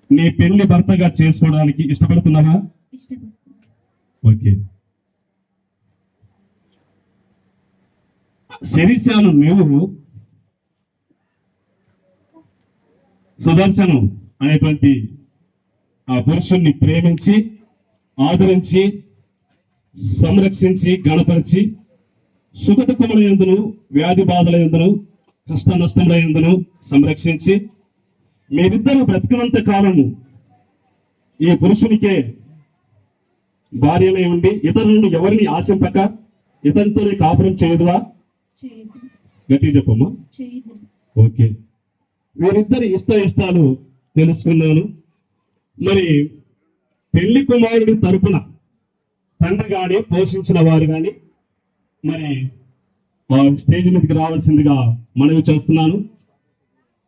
నీ పెళ్లి భర్తగా చేసుకోవడానికి ఇష్టపడుతున్నావా? ఓకే. శరీశాను నువ్వు సుదర్శనం అనేటువంటి ఆ పురుషుణ్ణి ప్రేమించి, ఆదరించి, సంరక్షించి, గణపరిచి, సుఖ దుఃఖముల యందును, వ్యాధి బాధల యందును, కష్ట నష్టముల యందును సంరక్షించి, మీరిద్దరూ బ్రతికినంత కాలము ఈ పురుషునికే భార్యనే ఉండి ఇతరులను ఎవరిని ఆశింపక ఇతనితోనే కాపురం చేయదువా? గట్టిగా చెప్పమ్మా. ఓకే. వీరిద్దరి ఇష్టాలు తెలుసుకున్నాను. మరి పెళ్లి కుమారుడి తరపున తండ్రి గాని పోషించిన వారు గాని మరి స్టేజ్ మీదకి రావాల్సిందిగా మనవి చేస్తున్నాను.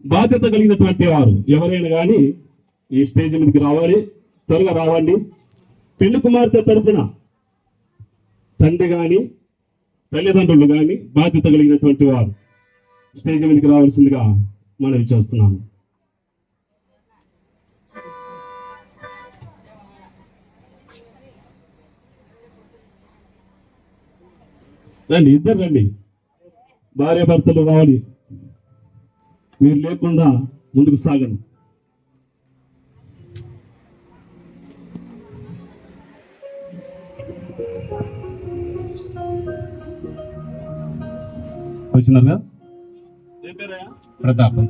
బాధ్యత కలిగినటువంటి వారు ఎవరైనా కానీ ఈ స్టేజ్ మీదకి రావాలి, త్వరగా రావండి. పెళ్లి కుమార్తె తరపున తండ్రి గాని తల్లిదండ్రులు గాని బాధ్యత కలిగినటువంటి వారు స్టేజ్ మీదకి రావాల్సిందిగా మనవి చేస్తున్నాను. రండి, ఇద్దరు రండి, భార్య భర్తలు రావాలి. మీరు లేకుండా ముందుకు సాగండి. వచ్చినారా? ప్రతాపం.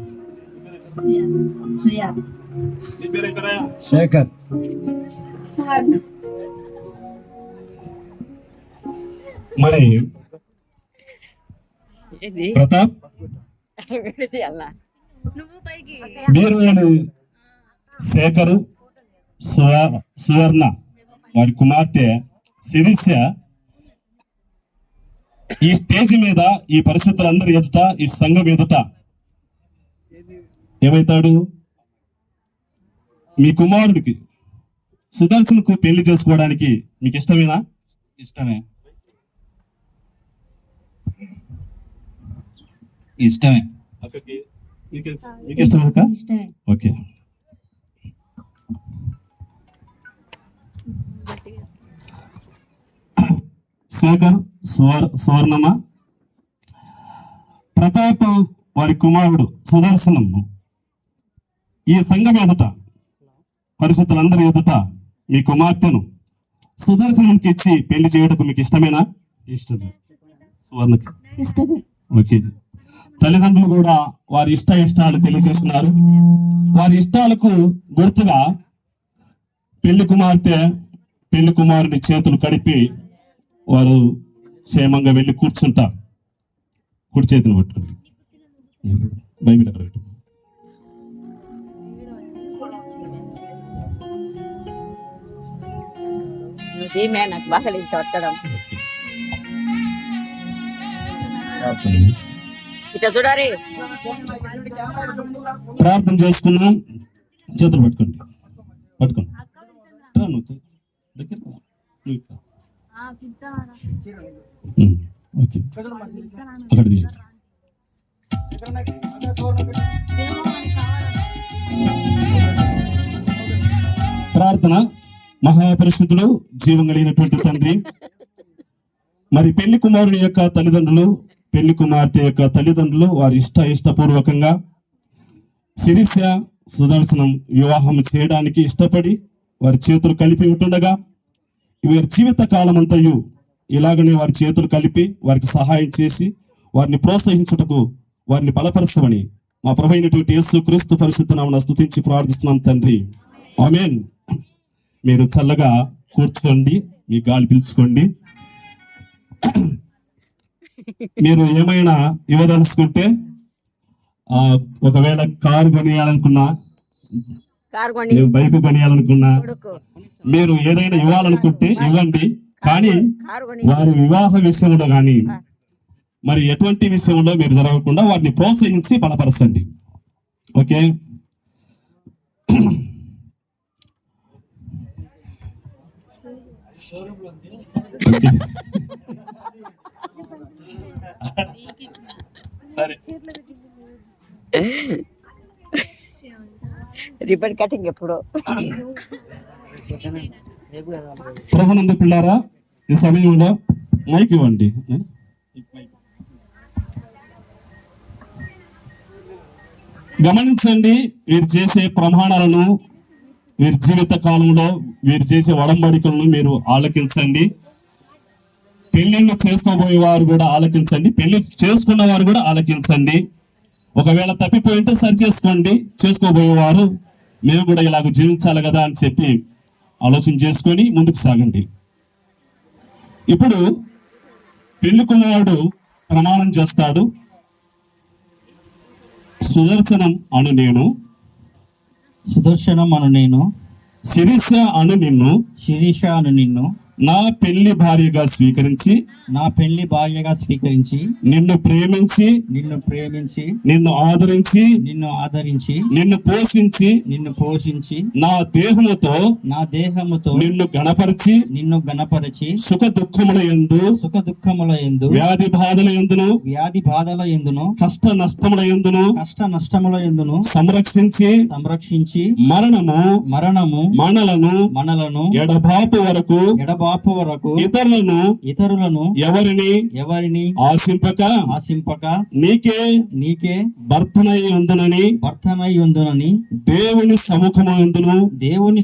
శేఖర్. మరి ప్రతాప్ వీరు శేఖరు, సువర్ణ వారి కుమార్తె శిరీష ఈ స్టేజ్ మీద ఈ పరిస్థితులందరూ ఎదుట, ఈ సంఘం ఎదుట ఏమవుతాడు? మీ కుమారుడికి సుదర్శన్కు పెళ్లి చేసుకోవడానికి మీకు ఇష్టమేనా? ఇష్టమే. ఇష్టమే. మీకు ఇష్టమే? ఓకే. శేఖర్, సువర్ణమ, ప్రతాప్ వారి కుమారుడు సుదర్శనము ఈ సంఘం ఎదుట, పరిస్థితులందరూ ఎదుట మీ కుమార్తెను సుదర్శనంకి ఇచ్చి పెళ్లి చేయటకు మీకు ఇష్టమేనా? ఇష్టమే. సువర్ణకి ఇష్టమే. ఓకే. తల్లిదండ్రులు కూడా వారి ఇష్టాలు తెలియజేస్తున్నారు. వారి ఇష్టాలకు గుర్తుగా పెళ్లి కుమార్తె పెళ్లి కుమారుని చేతులు కడిపి వారు క్షేమంగా వెళ్ళి కూర్చుంటారు. కుడి చేతిని పట్టుకుంటారు. బైబిల్ అక్కడ పెట్టు. నాకు బాగా కొట్టడం. ఇట్లా చూడాలి. ప్రార్థన చేసుకున్నాం. చేతులు పట్టుకోండి, పట్టుకోండి. ఓకే. అక్కడ ప్రార్థన. మహాపరిశుద్ధుడు, జీవం కలిగినటువంటి తండ్రి, మరి పెళ్లి కుమారుని యొక్క తల్లిదండ్రులు, పెళ్లి కుమార్తె యొక్క తల్లిదండ్రులు వారి ఇష్టపూర్వకంగా శిరీష సుదర్శనం వివాహం చేయడానికి ఇష్టపడి వారి చేతులు కలిపి ఉంటుండగా వారి జీవిత కాలం అంతయు ఇలాగనే వారి చేతులు కలిపి వారికి సహాయం చేసి వారిని ప్రోత్సహించుటకు, వారిని బలపరచమని మా ప్రభు అయినటువంటి యేసు క్రీస్తు పరిశుద్ధ నామమున స్తుతించి ప్రార్థిస్తున్నాం తండ్రి. ఆమేన్. మీరు చల్లగా కూర్చోండి, మీ గాలి పీల్చుకోండి. మీరు ఏమైనా ఇవ్వదలుచుకుంటే, ఒకవేళ కారు కొనియాలనుకున్నా, బైక్ కొనియాలనుకున్నా, మీరు ఏదైనా ఇవ్వాలనుకుంటే ఇవ్వండి. కానీ వారి వివాహ విషయంలో కానీ మరి ఎటువంటి విషయంలో మీరు జరగకుండా వారిని ప్రోత్సహించి బలపరచండి. ఓకే. సరే. రిబ్బన్ కటింగ్ ఎప్పుడు? ప్రభునందు పిల్లారా, ఈ సమయంలో మైక్ ఇవ్వండి. గమనించండి, వీరు చేసే ప్రమాణాలను, వీరి జీవిత కాలంలో వీరు చేసే ఒడంబడికలను మీరు ఆలకించండి. పెళ్లిళ్ళు చేసుకోబోయే వారు కూడా ఆలకించండి, పెళ్లి చేసుకున్న వారు కూడా ఆలకించండి. ఒకవేళ తప్పిపోయింటే సరి చేసుకోండి. చేసుకోబోయేవారు మేము కూడా ఇలాగ జీవించాలి కదా అని చెప్పి ఆలోచన చేసుకొని ముందుకు సాగండి. ఇప్పుడు పెళ్లి కుమారుడు ప్రమాణం చేస్తాడు. సుదర్శనం అను నేను, సుదర్శనం అను నేను, శిరీష అను నిన్ను శిరీష అను నిన్ను నా పెళ్లి భార్యగా స్వీకరించి, నా పెళ్లి భార్యగా స్వీకరించి, నిన్ను ప్రేమించి, నిన్ను ఆదరించి, నిన్ను పోషించి, నా దేహముతో నిన్ను గణపరిచి, సుఖ దుఃఖముల యందు వ్యాధి బాధల యందును కష్ట నష్టముల యందును సంరక్షించి మరణము మనలను ఎడబాపు వరకు ఇతరులను ఎవరిని ఆశింపక నీకే భర్తనై ఉందునని దేవుని సముఖము యందును దేవుని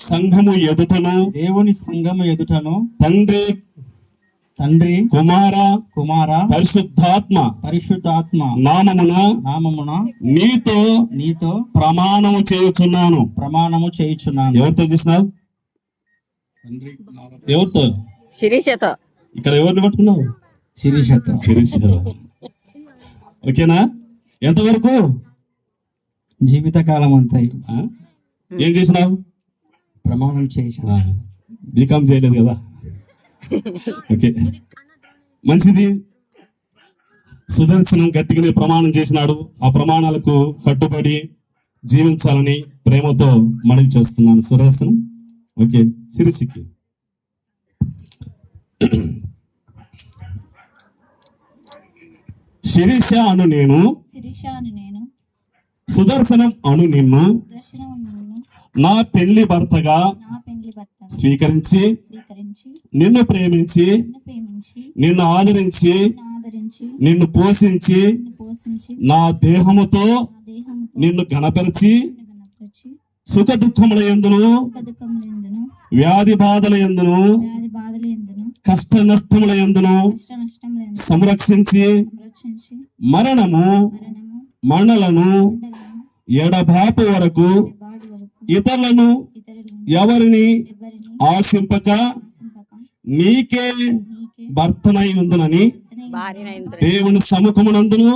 సంఘము ఎదుటను తండ్రి కుమార పరిశుద్ధాత్మ నామమున నీతో ప్రమాణము చేయుచున్నాను. ఎవరితో చేసినావు? ఎవరితో? శిరీషతో. ఇక్కడ ఎవరిని పట్టుకున్నావు? శిరీషతో. ఓకేనా? ఎంతవరకు? జీవితకాలం అంతా. ఏం చేసినావు? ప్రమాణం చేసిన. బీకామ్ చేయలేదు కదా? ఓకే, మంచిది. సుదర్శనం గట్టిగానే ప్రమాణం చేసినాడు. ఆ ప్రమాణాలకు కట్టుబడి జీవించాలని ప్రేమతో మనవి చేస్తున్నాను. సుదర్శనం ఓకే. సిరిసికి శిరీష అను నేను, సుదర్శనం అను నిన్ను నా పెళ్లి భర్తగా స్వీకరించి, నిన్ను ప్రేమించి, నిన్ను ఆదరించి, నిన్ను పోషించి, నా దేహముతో నిన్ను గణపరిచి, సుఖ దుఃఖముల యందును వ్యాధి బాధల యందును కష్ట నష్టముల యందును సంరక్షించి మరణము మనలను ఎడబాపు వరకు ఇతరులను ఎవరిని ఆశింపక నీకే భర్తనై ఉందునని దేవుని సముఖమునందును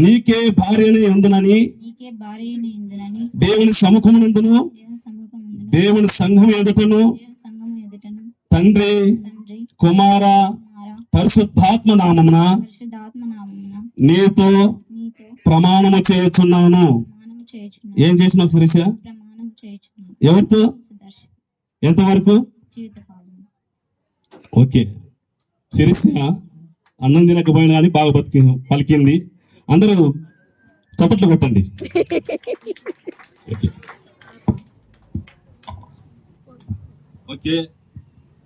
నీకే భార్యనై ఉందునని దేవుని సముఖమునందును దేవుని సంఘం ఎదుటను తండ్రి కుమార పరిశుద్ధాత్మ నామమున నీతో ప్రమాణము చేయుచున్నాను. ఏం చేసినావు శిరీష? ఎవరితో? ఎంతవరకు? ఓకే. శిరీష అన్నం తినకపోయినా కానీ బాగా పలికింది. అందరూ చప్పట్లు కొట్టండి. ఓకే,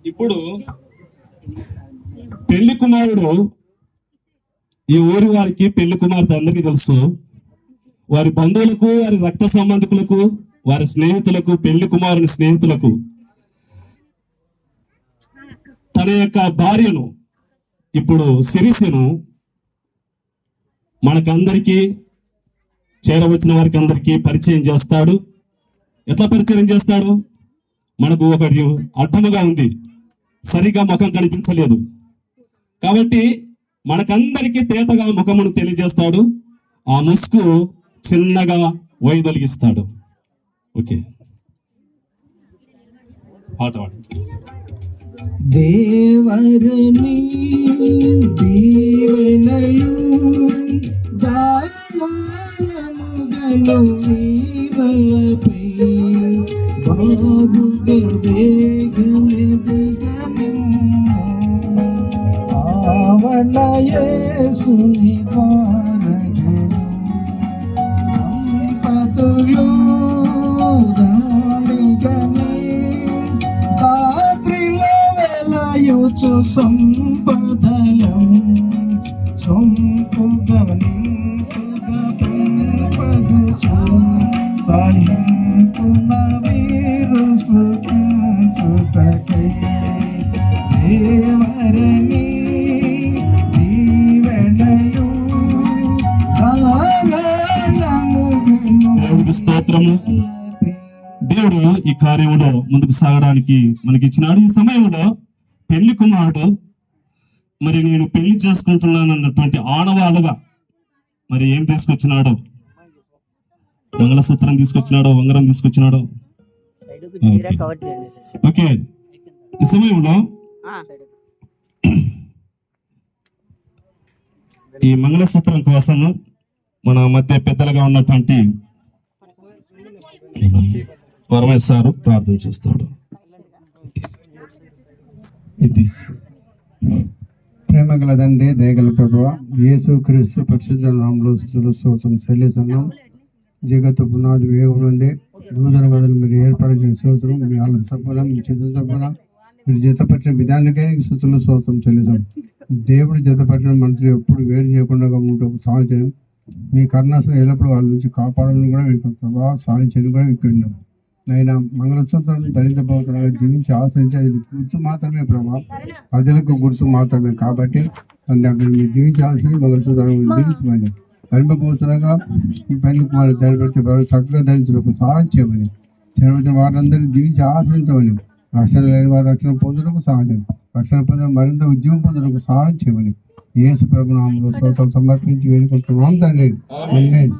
ఇప్పుడు పెళ్లి కుమారుడు, ఈ ఊరి వారికి పెళ్లి కుమార్తె అందరికీ తెలుసు. వారి బంధువులకు, వారి రక్త సంబంధికులకు, వారి స్నేహితులకు, పెళ్లి కుమారుని స్నేహితులకు తన యొక్క భార్యను, ఇప్పుడు శిరీషను మనకందరికీ, చేరవచ్చిన వారికి అందరికీ పరిచయం చేస్తాడు. ఎట్లా పరిచయం చేస్తాడు? మనకు ఒకటి అడ్డముగా ఉంది, సరిగా ముఖం కనిపించలేదు కాబట్టి మనకందరికీ తేటగా ముఖమును తెలియజేస్తాడు. ఆ ముసుగు చిన్నగా వైదొలిగిస్తాడు. ఓకే, పాట పాడు. దేవరుని దీవెనలు దానముగను వీరలపై బాగుగా వేగమే దిగనిమ్ము. ఆవన యేసుని ద్వారగా సంపదలం సొంపుగా నింపుగా పెంపగుచు సాయింపున వీరు సుఖించుటకై దేవరణి దీవెనలు దేవుడికి స్తోత్రము. దేవుడు ఈ కార్యంలో ముందుకు సాగడానికి మనకి ఇచ్చినాడు. ఈ సమయంలో పెళ్లి కుమారుడు మరి నేను పెళ్లి చేసుకుంటున్నాను అన్నటువంటి ఆనవాలుగా మరి ఏం తీసుకొచ్చినాడు? మంగళసూత్రం తీసుకొచ్చినాడు, ఉంగరం తీసుకొచ్చినాడు. ఓకే, ఈ సమయంలో ఈ మంగళసూత్రం కోసం మన మధ్య పెద్దలుగా ఉన్నటువంటి పరమేశ్వర సారు ప్రార్థన చేస్తాడు. ప్రేమ గల తండ్రి, దయగల ప్రభువా, యేసు క్రీస్తు పరిశుద్ధ నామములో స్తుతులు స్తోత్రం చెల్లిస్తున్నాం. జగత్తు పునాది వేగం నుండి దూదన గదులు మీరు ఏర్పరిచిన స్తోత్రం, మీ వాళ్ళ తప్పున మీ చేతుల తప్పున మీరు జతపట్టిన విధానికే స్తుతులు స్తోత్రం చెల్లిస్తాం. దేవుడు జతపట్టిన మనుషులు ఎప్పుడు వేరు చేయకుండా ఉండటకు సహాయం చేయం. మీ కరుణాసం ఎల్లప్పుడు వాళ్ళ నుంచి కాపాడాలని కూడా వేడుకుంటున్నాం ప్రభావ. సహాయం చేయడం కూడా వేడుకుంటున్నాం. ఆయన మంగళసూత్రం ధరించబోతున్నా దీవించి ఆశ్రయించి అది గుర్తు మాత్రమే ప్రభావ, ప్రజలకు గుర్తు మాత్రమే. కాబట్టి మీరు దీవించి ఆశ్రయించి మంగళసూత్రాన్ని దీవించమని ధరింపబోతున్నాగా పెళ్లి కుమారు ధరిపెడితే చక్కగా ధరించడానికి సహాయం చేయమని, చేరవచ్చిన వారందరినీ దీవించి ఆశ్రయించమని, రక్షణ లేని వారు రక్షణ పొందడానికి సహాయం, రక్షణ పొందిన మరింత ఉద్యోగం పొందడానికి సహాయం చేయమని యేసు ప్రభు నామములో స్తోత్రం సమర్పించి వేడుకుంటున్నాం తండ్రి. ఆమేన్.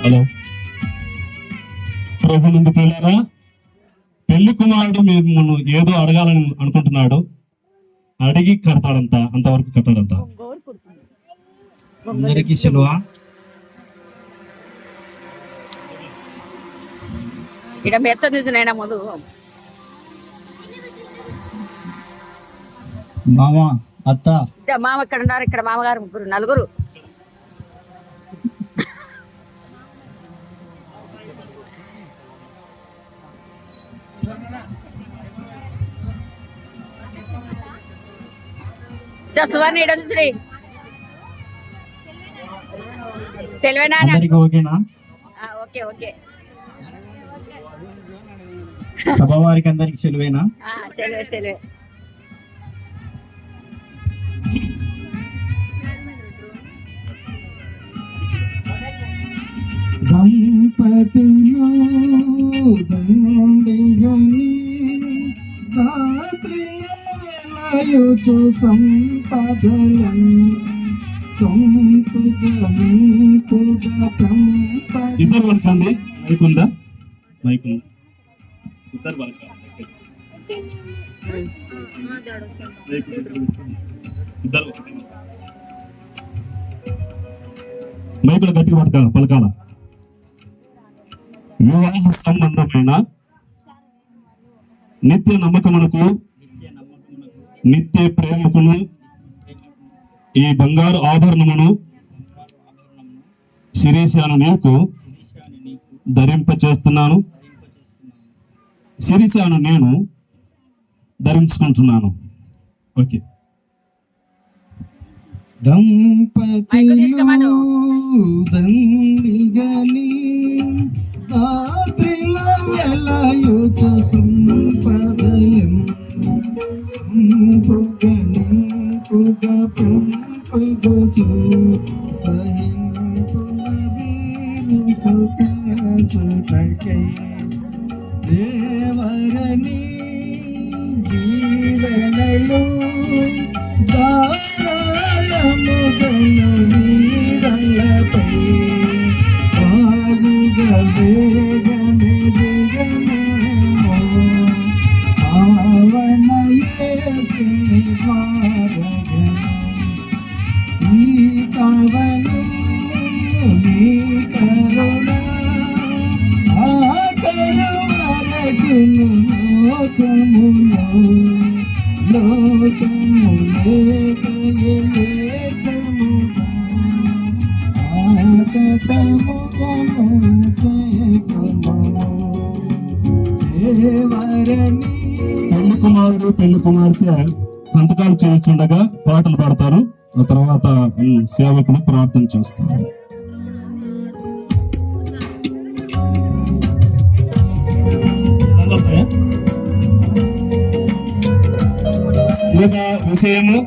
హలో ప్రభు నందు ప్రియులారా, పెళ్లి కుమారుడు మిమ్మల్ని ఏదో అడగాలని అనుకుంటున్నాడు. అడిగి కడతాడంట, అంతవరకు కట్టాడంట. అందరికీ సిలువ ఇక్కడ మెత్త నిజనైనా ముందు మామ అత్త మామ ఇక్కడ ఉన్నారు. ఇక్కడ మామగారు ముగ్గురు నలుగురు. సువర్ణ ఇడొచ్చి సెలవేనా? అందరికీ ఓకేనా? Okay okay. సభ వారికి అందరికి సెలవేనా? సెలవే సెలవే. దంపతులు దండిగని రాత్రిలయచు సంపదలం ఇద్దరు పలకండి. మైక్ ఉందా? మైక్ ఉందా? ఇద్దరు పలకాలి. ఇద్దరు మైకులు గట్టిగా పలకాల. వివాహ సంబంధమైన నిత్య నమ్మకమునకు నిత్య ప్రేమకును ఈ బంగారు ఆభరణమును శిరీషాను నీకు ధరింపచేస్తున్నాను. శిరీషాను నేను ధరించుకుంటున్నాను. ఓకే. దంపతులు దండిగని రాత్రిల వెలయుచు సంపదలం సంపుగనింపుగా పెంపుగొచు సహింపుల వీరు సుఖచుటకై దేవరణి పెళ్లి కుమారుడు పెళ్లి కుమార్తె సంతకాలు చేస్తుండగా పాటలు పాడతారు. ఆ తర్వాత సేవకులు ప్రార్థన చేస్తారు. ఇంకొక విషయము,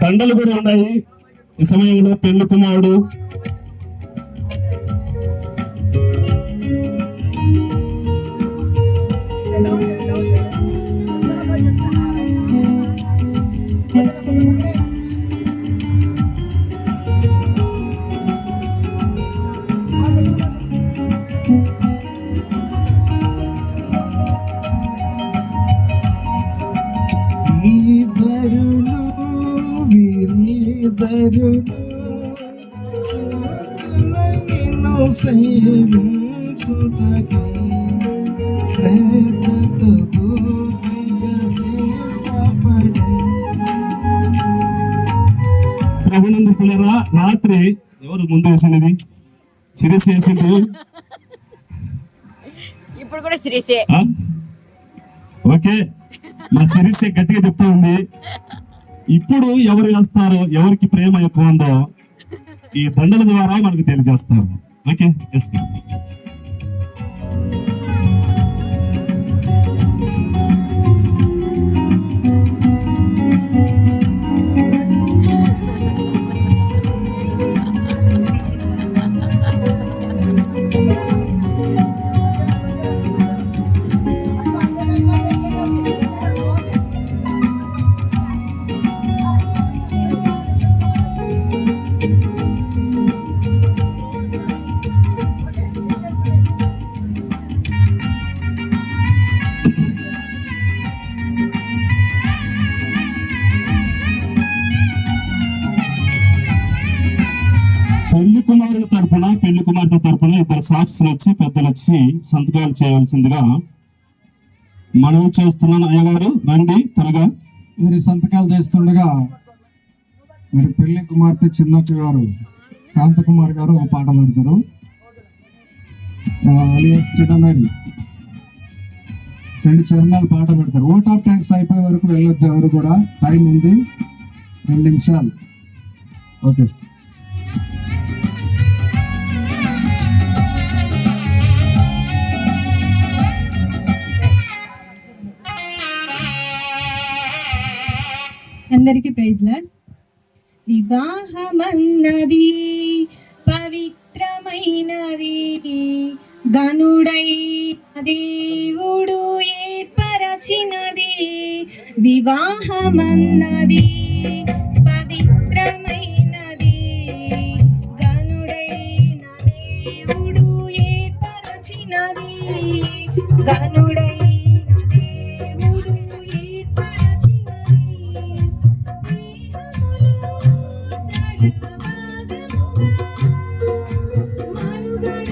దండలు కూడా ఉన్నాయి. ఈ సమయంలో పెళ్లి కుమారుడు ప్రభునందుకులరా, రాత్రి ఎవరు ముందు వేసినది? సిరిస్ వేసింది. ఇప్పుడు కూడా శ్రీసే. ఆ? ఓకే, మా సిరిస్ గట్టిగా చెప్తా ఉంది. ఇప్పుడు ఎవరు వేస్తారో, ఎవరికి ప్రేమ ఎక్కువ ఉందో ఈ దండల ద్వారా మనకు తెలియజేస్తారు. Okay, yes please. పెళ్లి కుమారుల తరపున పెళ్లి కుమార్తె తరపున ఇద్దరు సాక్షులు వచ్చి పెద్దలు వచ్చి సంతకాలు చేయవలసిందిగా మనవి చేస్తున్నాను. అయ్యగారు రండి త్వరగా. మీరు సంతకాలు చేస్తుండగా మీరు పెళ్లి కుమార్తె చిన్నక్క గారు శాంతకుమార్ గారు ఒక పాట పాడతారు. చిన్నమేరి 2 చరణాలు పాట పెడతారు. ఓట్ ఆఫ్ ట్యాంక్స్ అయిపోయే వరకు వెళ్ళొచ్చు. ఎవరు కూడా టైం ఉంది, 2 నిమిషాలు. ఓకే. అందరికీ ప్రైజ్ లార్డ్. వివాహమన్నది పవిత్రమైనది, గనుడై దేవుడు ఏర్పరచినది. వివాహమన్నది పవిత్రమైనది, గనుడైన దేవుడు ఏర్పరచినది. గనుడైన దేవుడు ఏర్పరచినది.